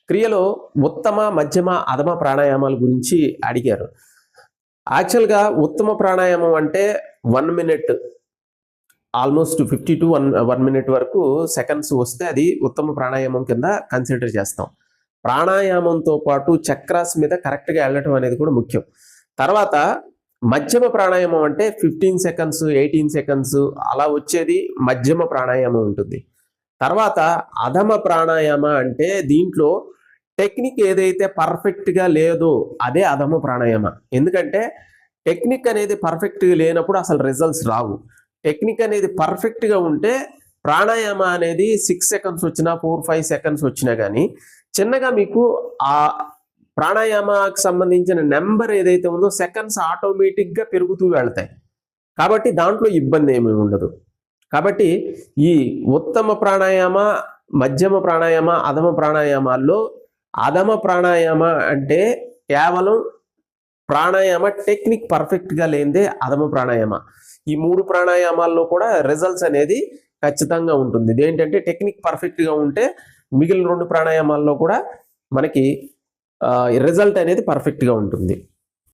క్రియలో ఉత్తమ మధ్యమ అధమ ప్రాణాయామాల గురించి అడిగారు. యాక్చువల్గా ఉత్తమ ప్రాణాయామం అంటే 1 మినిట్ ఆల్మోస్ట్ 50 to 1 మినిట్ వరకు సెకండ్స్ వస్తే అది ఉత్తమ ప్రాణాయామం కింద కన్సిడర్ చేస్తాం. ప్రాణాయామంతో పాటు చక్రాస్ మీద కరెక్ట్గా వెళ్ళటం అనేది కూడా ముఖ్యం. తర్వాత మధ్యమ ప్రాణాయామం అంటే 15 సెకండ్స్ 18 సెకండ్స్ అలా వచ్చేది మధ్యమ ప్రాణాయామం ఉంటుంది. తర్వాత అధమ ప్రాణాయామ అంటే దీంట్లో టెక్నిక్ ఏదైతే పర్ఫెక్ట్గా లేదో అదే అధమ ప్రాణాయామ. ఎందుకంటే టెక్నిక్ అనేది పర్ఫెక్ట్గా లేనప్పుడు అసలు రిజల్ట్స్ రావు. టెక్నిక్ అనేది పర్ఫెక్ట్గా ఉంటే ప్రాణాయామ అనేది 6 సెకండ్స్ వచ్చినా 4-5 సెకండ్స్ వచ్చినా కానీ చిన్నగా మీకు ఆ ప్రాణాయామకు సంబంధించిన నెంబర్ ఏదైతే ఉందో సెకండ్స్ ఆటోమేటిక్గా పెరుగుతూ వెళ్తాయి. కాబట్టి దాంట్లో ఇబ్బంది ఏమీ ఉండదు. కాబట్టి ఈ ఉత్తమ ప్రాణాయామ, మధ్యమ ప్రాణాయామ, అధమ ప్రాణాయామాల్లో అధమ ప్రాణాయామ అంటే కేవలం ప్రాణాయామ టెక్నిక్ పర్ఫెక్ట్గా లేనిదే అధమ ప్రాణాయామ. ఈ 3 ప్రాణాయామాల్లో కూడా రిజల్ట్స్ అనేది ఖచ్చితంగా ఉంటుంది. ఇదేంటంటే టెక్నిక్ పర్ఫెక్ట్గా ఉంటే మిగిలిన 2 ప్రాణాయామాల్లో కూడా మనకి రిజల్ట్ అనేది పర్ఫెక్ట్గా ఉంటుంది.